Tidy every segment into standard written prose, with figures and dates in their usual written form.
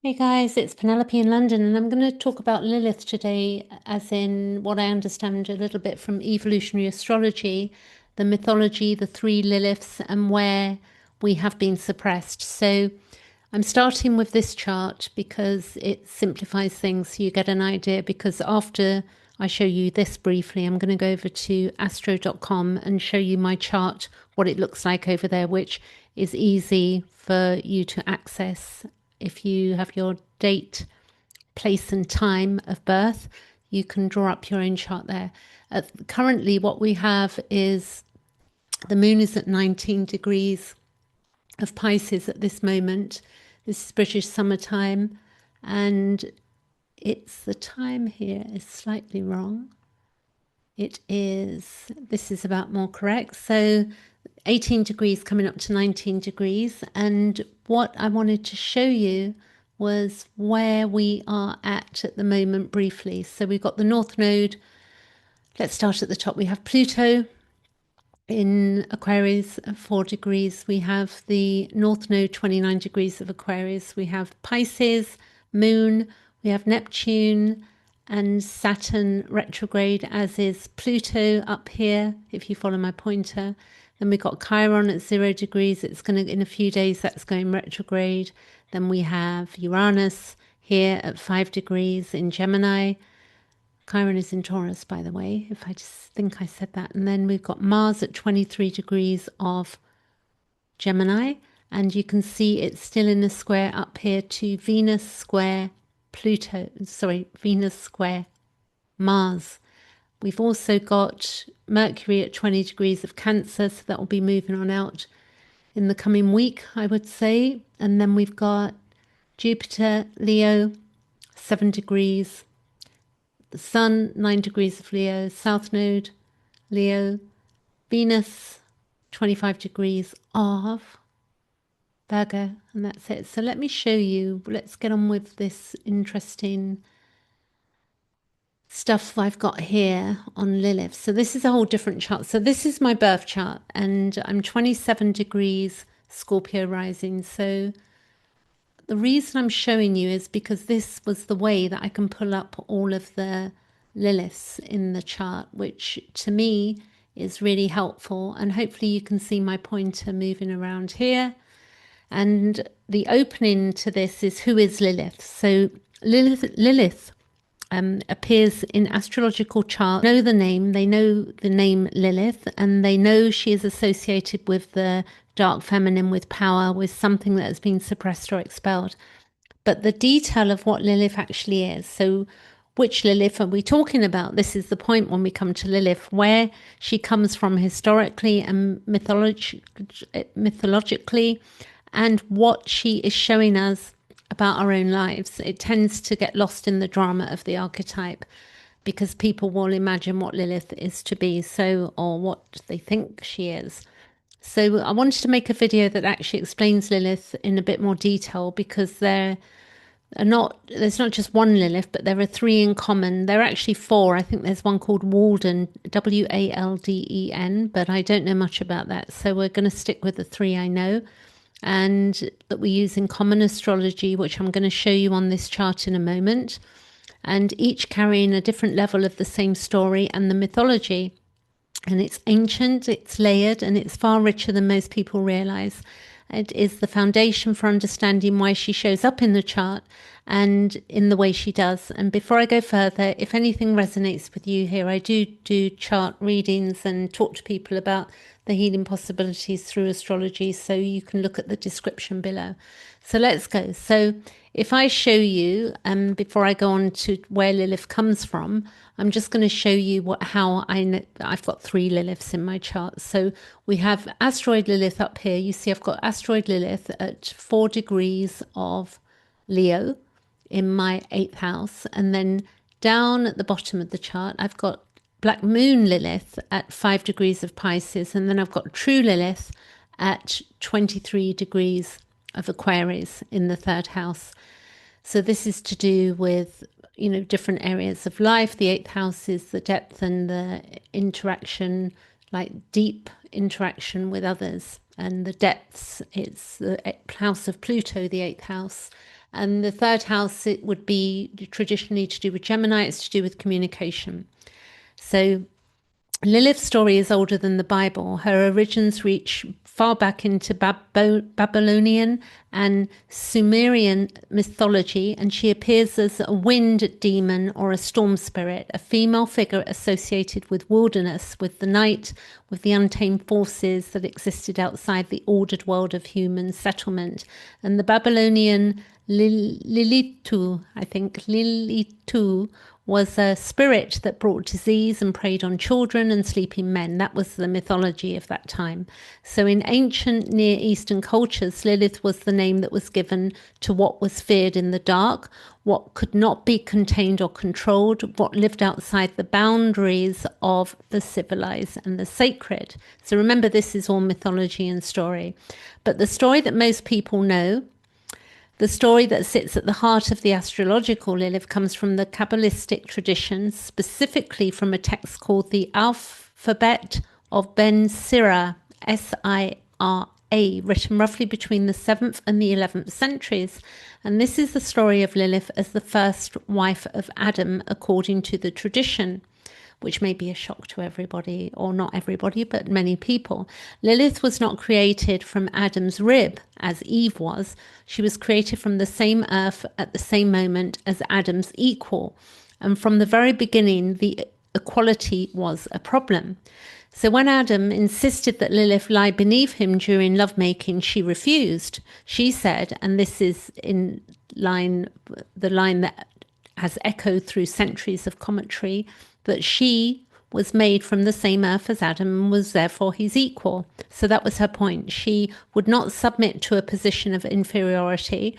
Hey guys, it's Penelope in London, and I'm going to talk about Lilith today, as in what I understand a little bit from evolutionary astrology, the mythology, the three Liliths, and where we have been suppressed. So I'm starting with this chart because it simplifies things so you get an idea. Because after I show you this briefly, I'm going to go over to astro.com and show you my chart, what it looks like over there, which is easy for you to access. If you have your date, place, and time of birth, you can draw up your own chart there. Currently, what we have is the moon is at 19 degrees of Pisces at this moment. This is British summertime, and the time here is slightly wrong. This is about more correct. So 18 degrees coming up to 19 degrees. And what I wanted to show you was where we are at the moment briefly. So we've got the North Node. Let's start at the top. We have Pluto in Aquarius at 4 degrees. We have the North Node, 29 degrees of Aquarius. We have Pisces, Moon. We have Neptune and Saturn retrograde, as is Pluto up here, if you follow my pointer. Then we've got Chiron at 0 degrees. It's going to, in a few days, that's going retrograde. Then we have Uranus here at 5 degrees in Gemini. Chiron is in Taurus, by the way, if I just think I said that. And then we've got Mars at 23 degrees of Gemini. And you can see it's still in a square up here to Venus square Venus square Mars. We've also got Mercury at 20 degrees of Cancer, so that will be moving on out in the coming week, I would say. And then we've got Jupiter, Leo, 7 degrees. The Sun, 9 degrees of Leo. South Node, Leo. Venus, 25 degrees of Virgo, and that's it. So let me show you. Let's get on with this interesting stuff I've got here on Lilith. So this is a whole different chart. So this is my birth chart, and I'm 27 degrees Scorpio rising. So the reason I'm showing you is because this was the way that I can pull up all of the Liliths in the chart, which to me is really helpful. And hopefully you can see my pointer moving around here. And the opening to this is, who is Lilith? So Lilith appears in astrological charts. Know the name, they know the name Lilith, and they know she is associated with the dark feminine, with power, with something that has been suppressed or expelled. But the detail of what Lilith actually is, so which Lilith are we talking about? This is the point when we come to Lilith, where she comes from historically and mythologically, and what she is showing us about our own lives. It tends to get lost in the drama of the archetype because people will imagine what Lilith is to be, or what they think she is. So I wanted to make a video that actually explains Lilith in a bit more detail, because there's not just one Lilith, but there are three in common. There are actually four. I think there's one called Walden, Walden, but I don't know much about that. So we're going to stick with the three I know and that we use in common astrology, which I'm going to show you on this chart in a moment, and each carrying a different level of the same story and the mythology. And it's ancient, it's layered, and it's far richer than most people realize. It is the foundation for understanding why she shows up in the chart and in the way she does. And before I go further, if anything resonates with you here, I do chart readings and talk to people about the healing possibilities through astrology, so you can look at the description below. So let's go. So if I show you, before I go on to where Lilith comes from, I'm just going to show you how I know. I've got three Liliths in my chart. So we have asteroid Lilith up here. You see I've got asteroid Lilith at 4 degrees of Leo in my 8th house. And then down at the bottom of the chart, I've got Black Moon Lilith at 5 degrees of Pisces. And then I've got True Lilith at 23 degrees of Aquarius in the 3rd house. So this is to do with, different areas of life. The 8th house is the depth and the interaction, like deep interaction with others. And the depths, it's the house of Pluto, the 8th house. And the third house, it would be traditionally to do with Gemini, it's to do with communication. So Lilith's story is older than the Bible. Her origins reach far back into Babylonian and Sumerian mythology, and she appears as a wind demon or a storm spirit, a female figure associated with wilderness, with the night, with the untamed forces that existed outside the ordered world of human settlement. And the Babylonian Lilitu, I think, Lilitu, was a spirit that brought disease and preyed on children and sleeping men. That was the mythology of that time. So in ancient Near Eastern cultures, Lilith was the name that was given to what was feared in the dark, what could not be contained or controlled, what lived outside the boundaries of the civilized and the sacred. So remember, this is all mythology and story. But the story that most people know, the story that sits at the heart of the astrological Lilith, comes from the Kabbalistic tradition, specifically from a text called the Alphabet of Ben Sira, Sira, written roughly between the 7th and the 11th centuries. And this is the story of Lilith as the first wife of Adam, according to the tradition, which may be a shock to everybody, or not everybody, but many people. Lilith was not created from Adam's rib, as Eve was. She was created from the same earth at the same moment as Adam's equal. And from the very beginning, the equality was a problem. So when Adam insisted that Lilith lie beneath him during lovemaking, she refused. She said, and this is in line, the line that has echoed through centuries of commentary, that she was made from the same earth as Adam and was therefore his equal. So that was her point. She would not submit to a position of inferiority,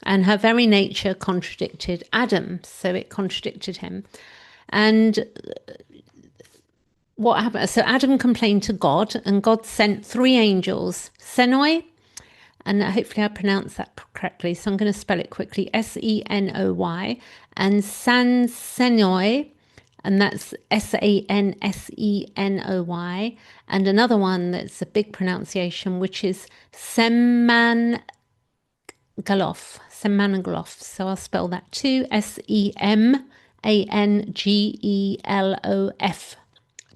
and her very nature contradicted Adam. So it contradicted him. And what happened? So Adam complained to God, and God sent 3 angels, Senoi, and hopefully I pronounced that correctly, so I'm going to spell it quickly, Senoy, and Sansenoi, and that's Sansenoy, and another one that's a big pronunciation, which is Semangalof. So I'll spell that too, Semangelof,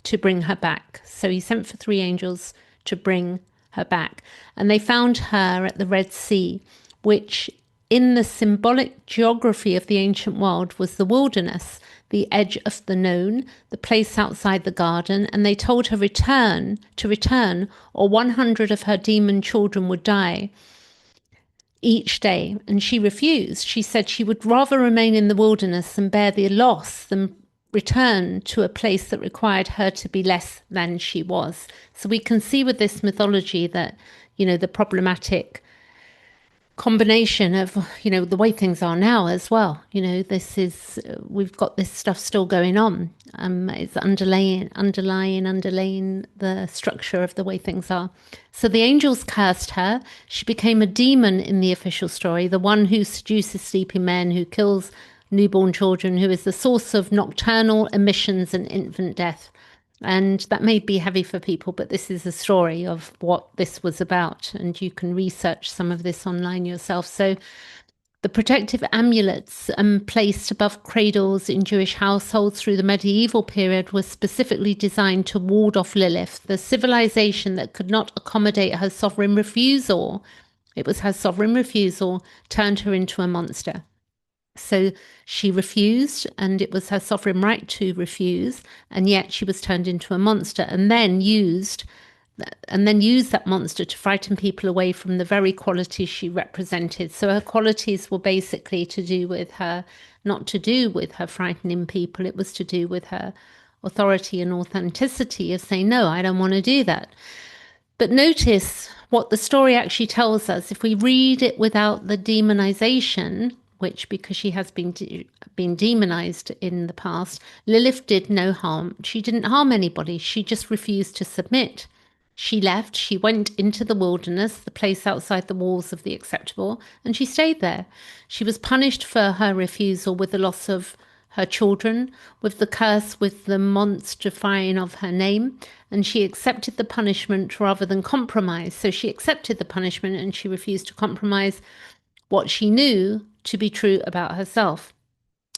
to bring her back. So he sent for 3 angels to bring her back. And they found her at the Red Sea, which in the symbolic geography of the ancient world was the wilderness, the edge of the known, the place outside the garden. And they told her to return, or 100 of her demon children would die each day. And she refused. She said she would rather remain in the wilderness and bear the loss than return to a place that required her to be less than she was. So we can see with this mythology that, the problematic combination of, the way things are now as well. We've got this stuff still going on. It's underlaying the structure of the way things are. So the angels cursed her. She became a demon in the official story, the one who seduces sleeping men, who kills newborn children, who is the source of nocturnal emissions and infant death. And that may be heavy for people, but this is a story of what this was about. And you can research some of this online yourself. So the protective amulets placed above cradles in Jewish households through the medieval period was specifically designed to ward off Lilith, the civilization that could not accommodate her sovereign refusal. It was her sovereign refusal turned her into a monster. So she refused, and it was her sovereign right to refuse, and yet she was turned into a monster, and then used that monster to frighten people away from the very qualities she represented. So her qualities were basically to do with her, not to do with her frightening people, it was to do with her authority and authenticity of saying, no, I don't want to do that. But notice what the story actually tells us. If we read it without the demonization, which, because she has been demonized in the past, Lilith did no harm. She didn't harm anybody. She just refused to submit. She left. She went into the wilderness, the place outside the walls of the acceptable, and she stayed there. She was punished for her refusal with the loss of her children, with the curse, with the monstrifying of her name, and she accepted the punishment rather than compromise. So she accepted the punishment and she refused to compromise what she knew to be true about herself.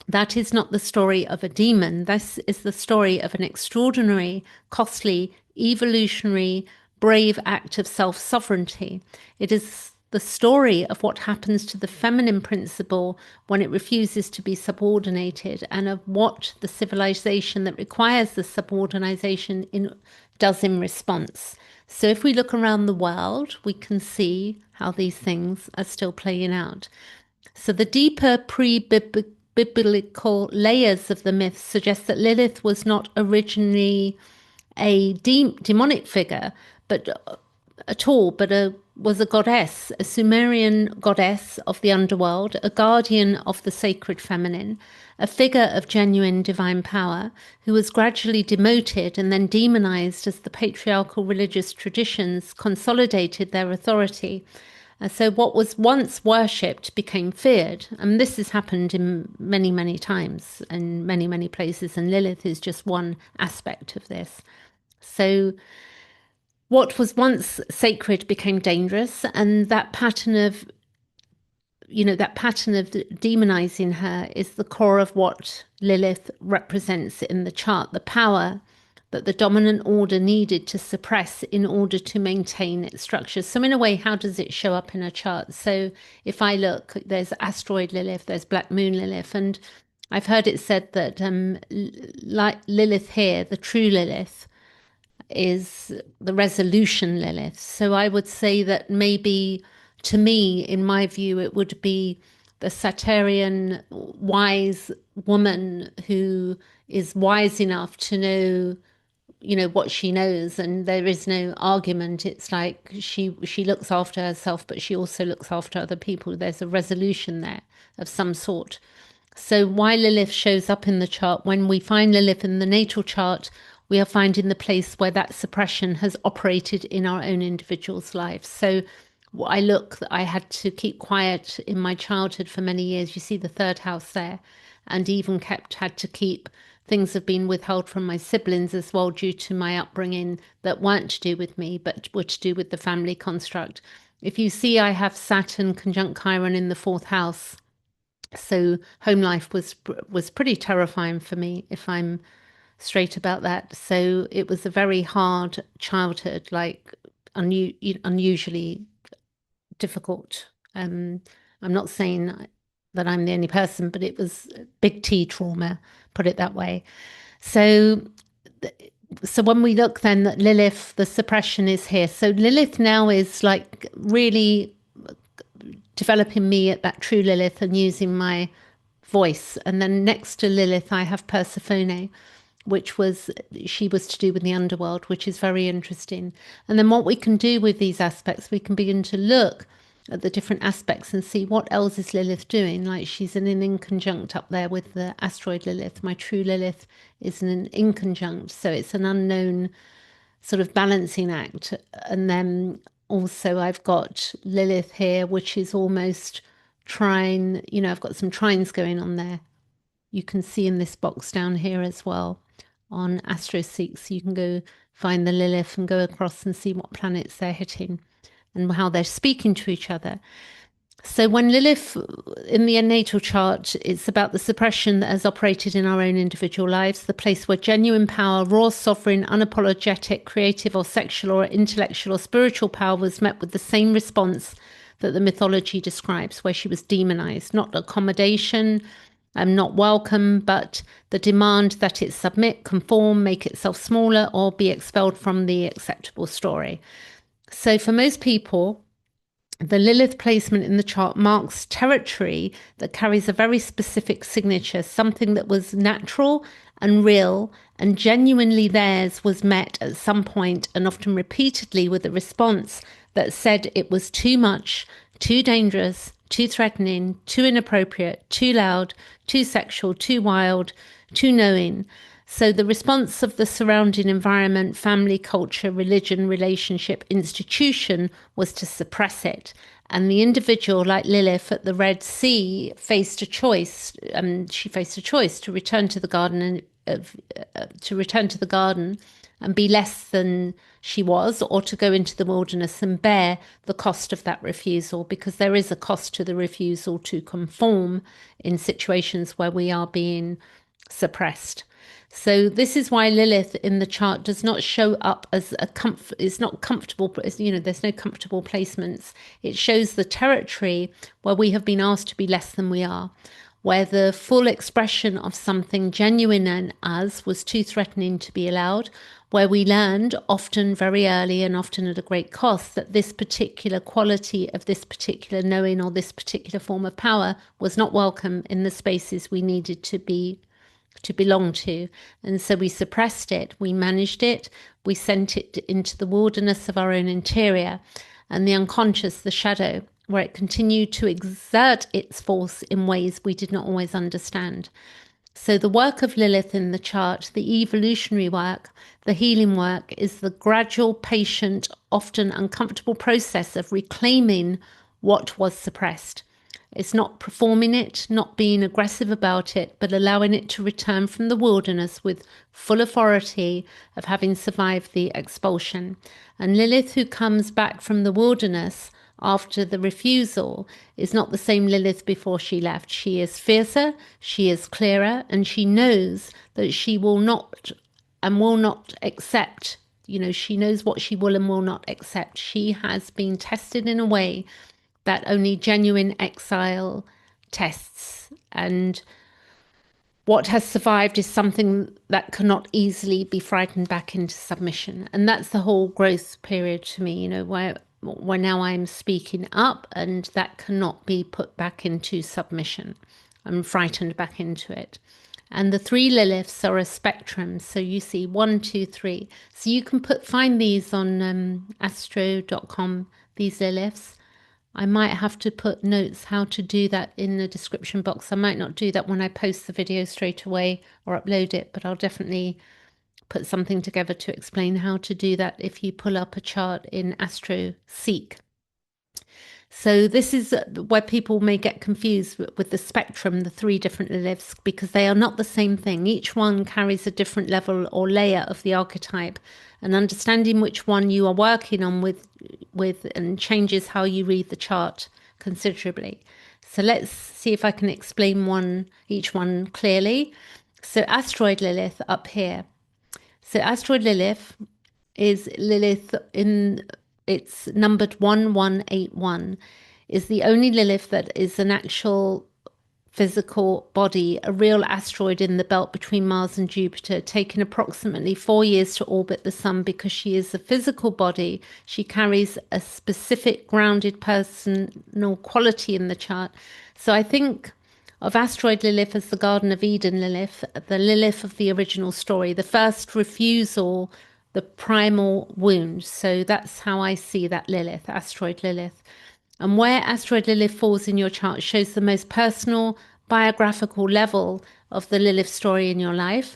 That is not the story of a demon. This is the story of an extraordinary, costly, evolutionary, brave act of self-sovereignty. It is the story of what happens to the feminine principle when it refuses to be subordinated, and of what the civilization that requires the subordination does in response. So if we look around the world, we can see how these things are still playing out. So the deeper pre-biblical layers of the myth suggest that Lilith was not originally a demonic figure, but at all, but was a goddess, a Sumerian goddess of the underworld, a guardian of the sacred feminine, a figure of genuine divine power, who was gradually demoted and then demonized as the patriarchal religious traditions consolidated their authority. So what was once worshipped became feared. And this has happened in many, many times in many, many places. And Lilith is just one aspect of this. So what was once sacred became dangerous. And that pattern of demonizing her is the core of what Lilith represents in the chart, the power that the dominant order needed to suppress in order to maintain its structures. So in a way, how does it show up in a chart? So if I look, there's asteroid Lilith, there's black moon Lilith, and I've heard it said that like Lilith here, the true Lilith, is the resolution Lilith. So I would say that maybe, to me, in my view, it would be the Saturnian wise woman who is wise enough to know, what she knows, and there is no argument. It's like she looks after herself, but she also looks after other people. There's a resolution there of some sort. So why Lilith shows up in the chart, when we find Lilith in the natal chart, we are finding the place where that suppression has operated in our own individuals' lives. So I had to keep quiet in my childhood for many years. You see the third house there, and even had to keep, things have been withheld from my siblings as well due to my upbringing that weren't to do with me, but were to do with the family construct. If you see, I have Saturn conjunct Chiron in the fourth house. So home life was pretty terrifying for me, if I'm straight about that. So it was a very hard childhood, like unusually difficult. I'm not saying that I'm the only person, but it was big T trauma, put it that way. So when we look then at Lilith, the suppression is here. So Lilith now is like really developing me at that true Lilith and using my voice. And then next to Lilith, I have Persephone, she was to do with the underworld, which is very interesting. And then what we can do with these aspects, we can begin to look at the different aspects and see what else is Lilith doing. Like she's in an inconjunct up there with the asteroid Lilith. My true Lilith is in an inconjunct. So it's an unknown sort of balancing act. And then also I've got Lilith here, which is almost trine. I've got some trines going on there. You can see in this box down here as well on AstroSeek. So you can go find the Lilith and go across and see what planets they're hitting and how they're speaking to each other. So when Lilith in the natal chart, it's about the suppression that has operated in our own individual lives, the place where genuine power, raw, sovereign, unapologetic, creative or sexual or intellectual or spiritual power was met with the same response that the mythology describes, where she was demonized, not accommodation, not welcome, but the demand that it submit, conform, make itself smaller, or be expelled from the acceptable story. So for most people, the Lilith placement in the chart marks territory that carries a very specific signature, something that was natural and real and genuinely theirs was met at some point and often repeatedly with a response that said it was too much, too dangerous, too threatening, too inappropriate, too loud, too sexual, too wild, too knowing. So the response of the surrounding environment, family, culture, religion, relationship, institution was to suppress it. And the individual, like Lilith at the Red Sea, faced a choice. She faced a choice to return to the garden and be less than she was, or to go into the wilderness and bear the cost of that refusal, because there is a cost to the refusal to conform in situations where we are being suppressed. So this is why Lilith in the chart does not show up as a comfort. It's not comfortable. There's no comfortable placements. It shows the territory where we have been asked to be less than we are, where the full expression of something genuine in us was too threatening to be allowed, where we learned, often very early and often at a great cost, that this particular quality of this particular knowing or this particular form of power was not welcome in the spaces we needed to belong to. And so we suppressed it, we managed it, we sent it into the wilderness of our own interior and the unconscious, the shadow, where it continued to exert its force in ways we did not always understand. So the work of Lilith in the chart, the evolutionary work, the healing work, is the gradual, patient, often uncomfortable process of reclaiming what was suppressed. It's not performing it, not being aggressive about it, but allowing it to return from the wilderness with full authority of having survived the expulsion. And Lilith, who comes back from the wilderness after the refusal, is not the same Lilith before she left. She is fiercer, she is clearer, and she knows that she will not and will not accept. She knows what she will and will not accept. She has been tested in a way that only genuine exile tests. And what has survived is something that cannot easily be frightened back into submission. And that's the whole growth period to me, where now I'm speaking up and that cannot be put back into submission. I'm frightened back into it. And the 3 Liliths are a spectrum. So you see 1, 2, 3. So you can find these on astro.com, these Liliths. I might have to put notes how to do that in the description box. I might not do that when I post the video straight away or upload it, but I'll definitely put something together to explain how to do that if you pull up a chart in Astro Seek. So this is where people may get confused with the spectrum, the 3 different Liliths, because they are not the same thing. Each one carries a different level or layer of the archetype, and understanding which one you are working on with and changes how you read the chart considerably. So let's see if I can explain each one clearly. So asteroid Lilith up here. So asteroid Lilith is Lilith it's numbered 1181, is the only Lilith that is an actual physical body, a real asteroid in the belt between Mars and Jupiter, taking approximately 4 years to orbit the sun. Because she is a physical body, she carries a specific grounded personal quality in the chart. So I think of asteroid Lilith as the Garden of Eden Lilith, the Lilith of the original story, the first refusal, the primal wound. So that's how I see that Lilith, asteroid Lilith. And where asteroid Lilith falls in your chart shows the most personal, biographical level of the Lilith story in your life,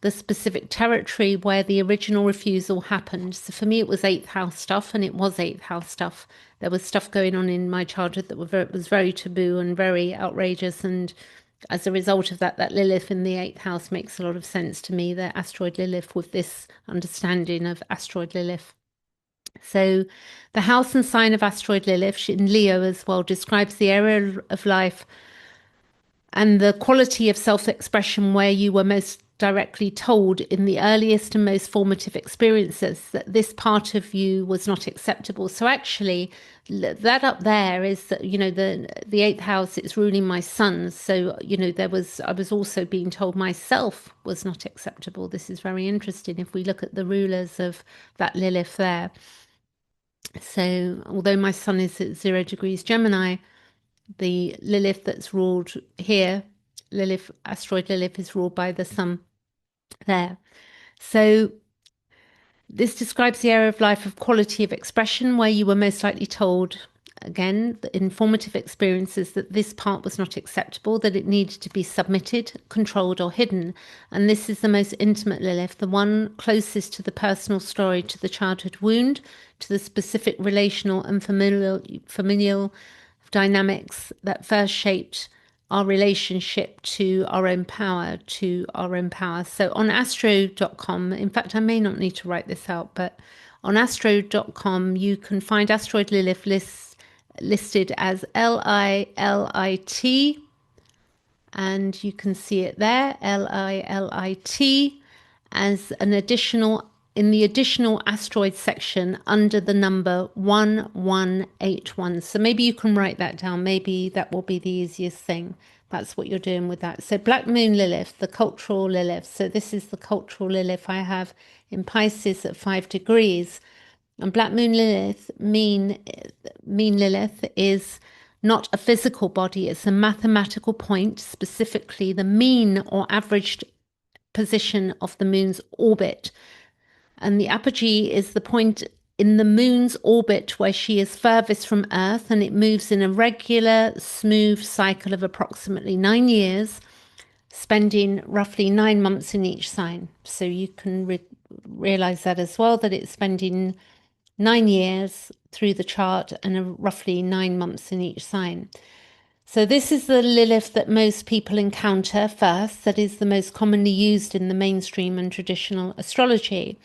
the specific territory where the original refusal happened. So for me, it was 8th house stuff, and it was 8th house stuff. There was stuff going on in my childhood that was very taboo and very outrageous. And as a result of that, that Lilith in the 8th house makes a lot of sense to me, the asteroid Lilith, with this understanding of asteroid Lilith. So the house and sign of asteroid Lilith in Leo as well describes the area of life and the quality of self-expression where you were most directly told in the earliest and most formative experiences that this part of you was not acceptable. So actually that up there is that, the 8th house, it's ruling my sons. So, I was also being told myself was not acceptable. This is very interesting if we look at the rulers of that Lilith there. So although my sun is at 0 degrees Gemini, the Lilith that's ruled here, asteroid Lilith, is ruled by the sun there. So this describes the area of life of quality of expression where you were most likely told, again, the informative experiences, that this part was not acceptable, that it needed to be submitted, controlled, or hidden. And this is the most intimate Lilith, the one closest to the personal story, to the childhood wound, to the specific relational and familial dynamics that first shaped our relationship to our own power, So on astro.com, in fact, I may not need to write this out, but on astro.com, you can find asteroid Lilith listed as Lilit, and you can see it there, Lilit, as an additional, in the additional asteroid section under the number 1181. So maybe you can write that down. Maybe that will be the easiest thing. That's what you're doing with that. So Black Moon Lilith, the cultural Lilith. So this is the cultural Lilith I have in Pisces at 5 degrees. And Black Moon Lilith, mean Lilith, is not a physical body. It's a mathematical point, specifically the mean or averaged position of the moon's orbit. And the apogee is the point in the moon's orbit where she is furthest from Earth, and it moves in a regular, smooth cycle of approximately 9 years, spending roughly 9 months in each sign. So you can realize that as well, that it's spending 9 years through the chart and roughly 9 months in each sign. So this is the Lilith that most people encounter first, that is the most commonly used in the mainstream and traditional astrology.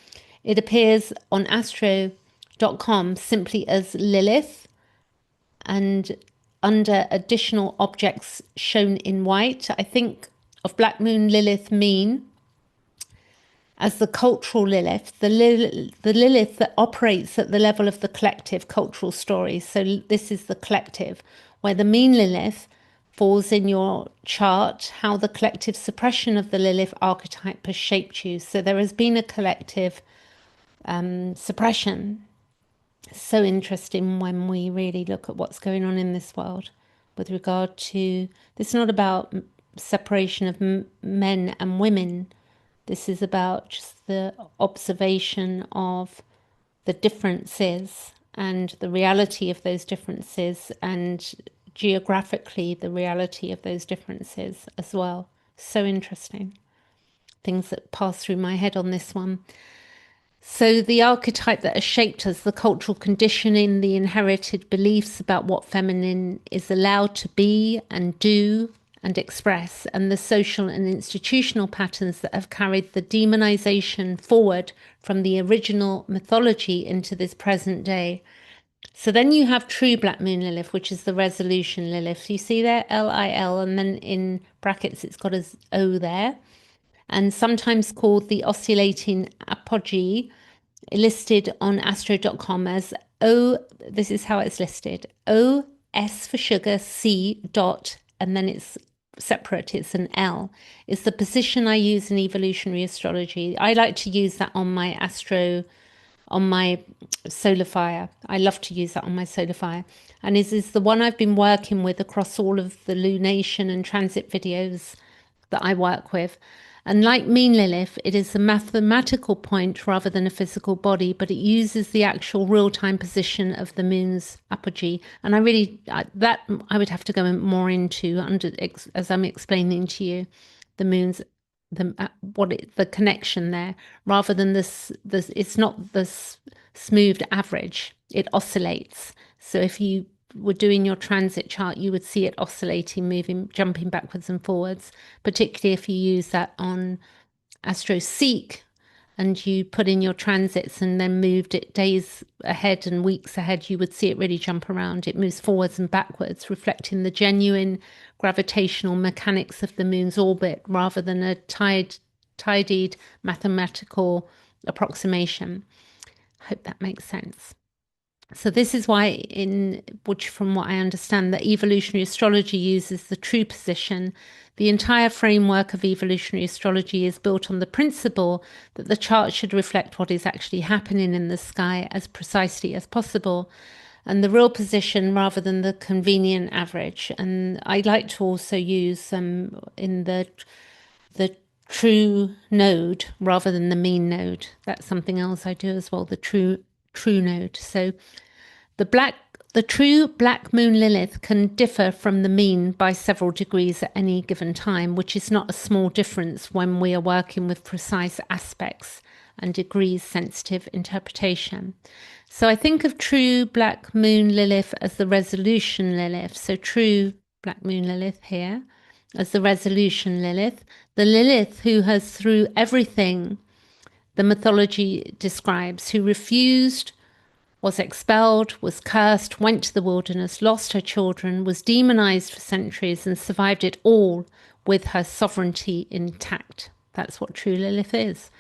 It appears on astro.com simply as Lilith, and under additional objects shown in white, I think of Black Moon Lilith mean as the cultural Lilith, the Lilith that operates at the level of the collective cultural story. So this is the collective, where the mean Lilith falls in your chart, how the collective suppression of the Lilith archetype has shaped you. So there has been a collective suppression. So interesting when we really look at what's going on in this world with regard to, this is not about separation of men and women. This is about just the observation of the differences and the reality of those differences, and geographically the reality of those differences as well. So interesting. Things that pass through my head on this one. So the archetype that has shaped us, the cultural conditioning, the inherited beliefs about what feminine is allowed to be and do and express, and the social and institutional patterns that have carried the demonization forward from the original mythology into this present day. So then you have true Black Moon Lilith, which is the resolution Lilith. You see there, Lil, and then in brackets it's got an O there, and sometimes called the oscillating apogee, listed on astro.com as O, this is how it's listed, OS for sugar, C dot, and then it's separate, it's an L, is the position I use in evolutionary astrology. I like to use that on my on my solar fire. I love to use that on my solar fire. And is the one I've been working with across all of the lunation and transit videos that I work with. And like mean Lilith, it is a mathematical point rather than a physical body, but it uses the actual real-time position of the moon's apogee. And I would have to go more into as I'm explaining to you the moon's the connection there, rather than this. It's not this smoothed average. It oscillates. So if you were doing your transit chart, you would see it oscillating, moving, jumping backwards and forwards, particularly if you use that on AstroSeek and you put in your transits and then moved it days ahead and weeks ahead, you would see it really jump around. It moves forwards and backwards, reflecting the genuine gravitational mechanics of the moon's orbit rather than a tidied mathematical approximation. I hope that makes sense. So this is why, which from what I understand, that evolutionary astrology uses the true position. The entire framework of evolutionary astrology is built on the principle that the chart should reflect what is actually happening in the sky as precisely as possible, and the real position rather than the convenient average. And I like to also use in the true node rather than the mean node. That's something else I do as well, the true node. So the true Black Moon Lilith can differ from the mean by several degrees at any given time, which is not a small difference when we are working with precise aspects and degrees sensitive interpretation. So I think of true Black Moon Lilith as the resolution Lilith. So true Black Moon Lilith here as the resolution Lilith. The Lilith who has, through everything the mythology describes, who refused, was expelled, was cursed, went to the wilderness, lost her children, was demonized for centuries, and survived it all with her sovereignty intact. That's what true Lilith is.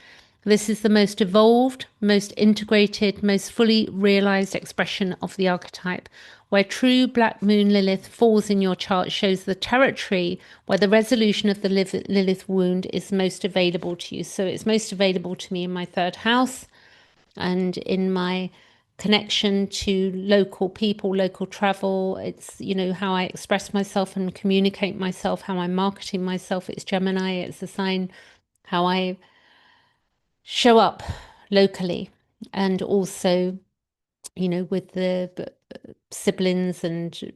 This is the most evolved, most integrated, most fully realized expression of the archetype. Where true Black Moon Lilith falls in your chart shows the territory where the resolution of the Lilith wound is most available to you. So it's most available to me in my third house and in my connection to local people, local travel. It's, how I express myself and communicate myself, how I'm marketing myself. It's Gemini. It's a sign how I show up locally, and also, with the siblings and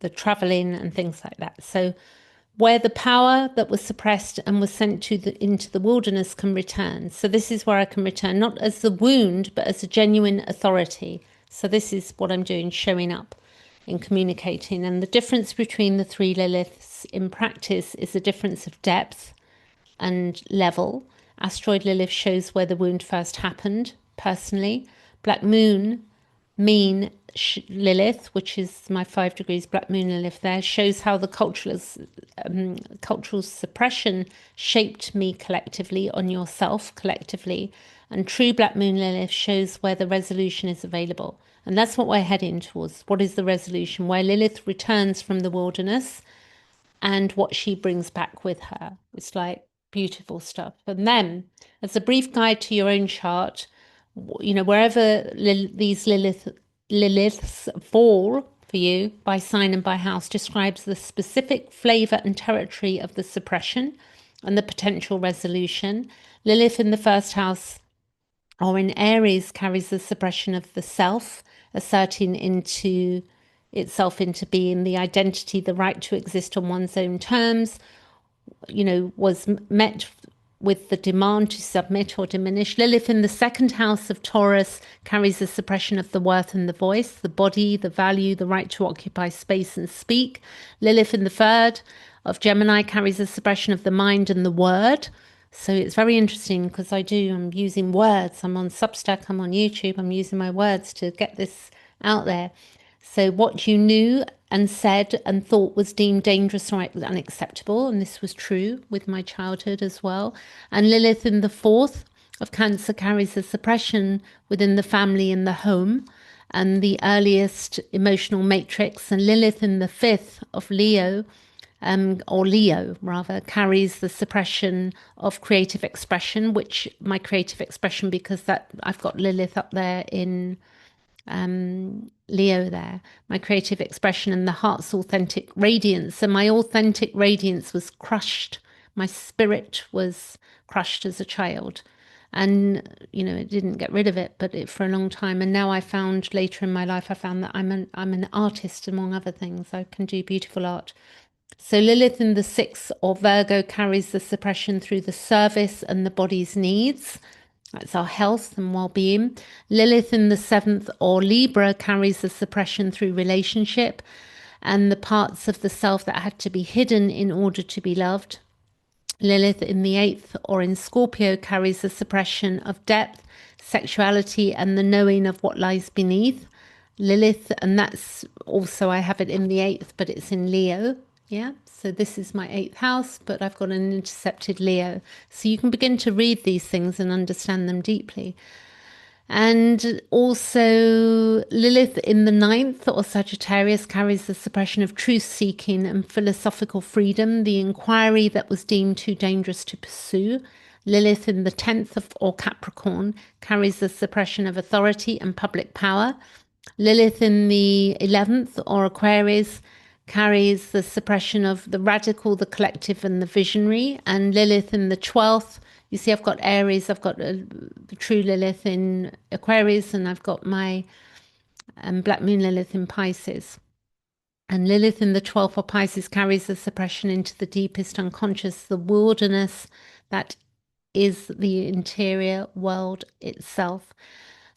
the traveling and things like that. So where the power that was suppressed and was sent into the wilderness can return. So this is where I can return, not as the wound, but as a genuine authority. So this is what I'm doing, showing up in communicating. And the difference between the three Liliths in practice is a difference of depth and level. Asteroid Lilith shows where the wound first happened, personally. Black Moon mean Lilith, which is my 5 degrees Black Moon Lilith there, shows how the cultural suppression shaped me collectively, on yourself collectively. And true Black Moon Lilith shows where the resolution is available. And that's what we're heading towards. What is the resolution? Where Lilith returns from the wilderness and what she brings back with her. It's like beautiful stuff. And then, as a brief guide to your own chart, wherever these Liliths fall for you by sign and by house describes the specific flavor and territory of the suppression and the potential resolution. Lilith in the first house or in Aries carries the suppression of the self, asserting itself into being, the identity, the right to exist on one's own terms, was met with the demand to submit or diminish. Lilith in the second house of Taurus carries the suppression of the worth and the voice, the body, the value, the right to occupy space and speak. Lilith in the third of Gemini carries the suppression of the mind and the word. So it's very interesting because I'm using words. I'm on Substack, I'm on YouTube, I'm using my words to get this out there. So what you knew and said and thought was deemed dangerous or unacceptable, and this was true with my childhood as well. And Lilith in the fourth of Cancer carries the suppression within the family and the home and the earliest emotional matrix. And Lilith in the fifth of Leo, or Leo rather, carries the suppression of creative expression, which my creative expression, because that I've got Lilith up there in Leo there, my creative expression and the heart's authentic radiance. And my authentic radiance was crushed. My spirit was crushed as a child. And, it didn't get rid of it, but for a long time. And now later in my life, I found that I'm an artist, among other things. I can do beautiful art. So Lilith in the sixth or Virgo carries the suppression through the service and the body's needs. That's our health and well-being. Lilith in the seventh or Libra carries the suppression through relationship and the parts of the self that had to be hidden in order to be loved. Lilith in the eighth or in Scorpio carries the suppression of depth, sexuality, and the knowing of what lies beneath. Lilith, and that's also, I have it in the eighth, but it's in Leo. Yeah, so this is my eighth house, but I've got an intercepted Leo. So you can begin to read these things and understand them deeply. And also Lilith in the ninth or Sagittarius carries the suppression of truth-seeking and philosophical freedom, the inquiry that was deemed too dangerous to pursue. Lilith in the 10th or Capricorn carries the suppression of authority and public power. Lilith in the 11th or Aquarius carries the suppression of the radical, the collective, and the visionary. And Lilith in the 12th, you see, I've got Aries, I've got the true Lilith in Aquarius, and I've got my Black Moon Lilith in Pisces. And Lilith in the 12th or Pisces carries the suppression into the deepest unconscious, the wilderness that is the interior world itself.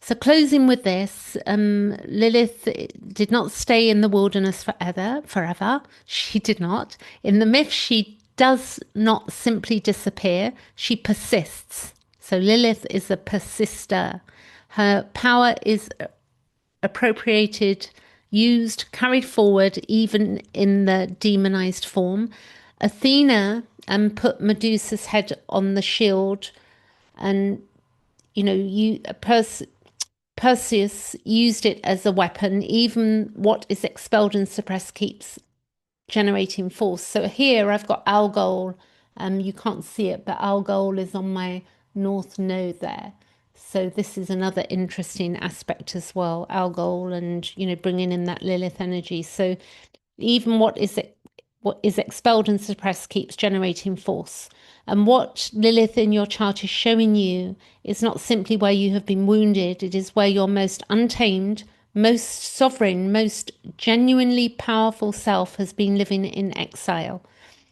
So, closing with this, Lilith did not stay in the wilderness forever. She did not. In the myth, she does not simply disappear, she persists. So, Lilith is a persister. Her power is appropriated, used, carried forward, even in the demonized form. Athena put Medusa's head on the shield, and Perseus used it as a weapon. Even what is expelled and suppressed keeps generating force. So here I've got Algol. You can't see it, but Algol is on my north node there. So this is another interesting aspect as well, Algol, and bringing in that Lilith energy. So even what is expelled and suppressed keeps generating force. And what Lilith in your chart is showing you is not simply where you have been wounded, it is where your most untamed, most sovereign, most genuinely powerful self has been living in exile,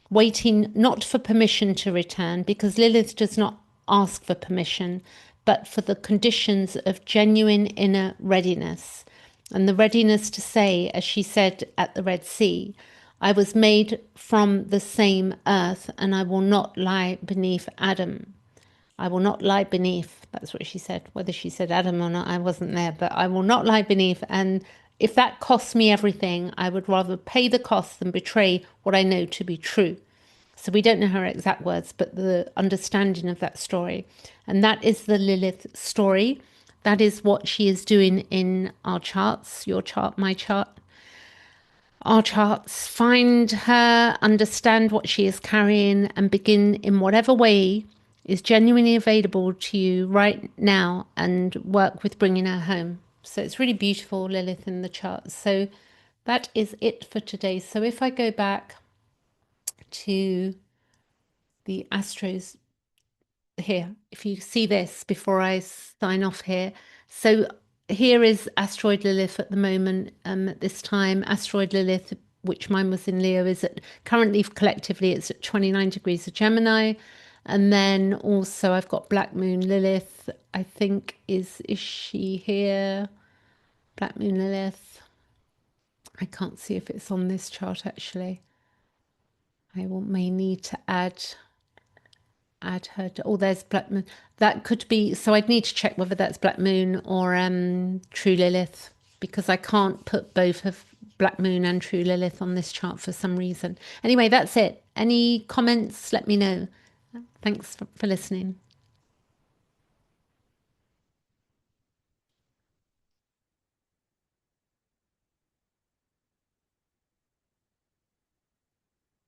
waiting not for permission to return, because Lilith does not ask for permission, but for the conditions of genuine inner readiness. And the readiness to say, as she said at the Red Sea, I was made from the same earth, and I will not lie beneath Adam. I will not lie beneath. That's what she said. Whether she said Adam or not, I wasn't there, but I will not lie beneath. And if that costs me everything, I would rather pay the cost than betray what I know to be true. So we don't know her exact words, but the understanding of that story. And that is the Lilith story. That is what she is doing in our charts, your chart, my chart, our charts. Find her, understand what she is carrying, and begin in whatever way is genuinely available to you right now and work with bringing her home. So it's really beautiful, Lilith, in the chart. So that is it for today. So if I go back to the astros here, if you see this before I sign off here. So here is asteroid Lilith at the moment, at this time. Asteroid Lilith, which mine was in Leo, is at currently collectively it's at 29 degrees of Gemini. And then also I've got Black Moon Lilith, I think is she here? Black Moon Lilith. I can't see if it's on this chart actually. May need to add her to, oh, there's Black Moon. That could be, so I'd need to check whether that's Black Moon or True Lilith, because I can't put both of Black Moon and True Lilith on this chart for some reason. Anyway, that's it. Any comments? Let me know. Thanks for listening.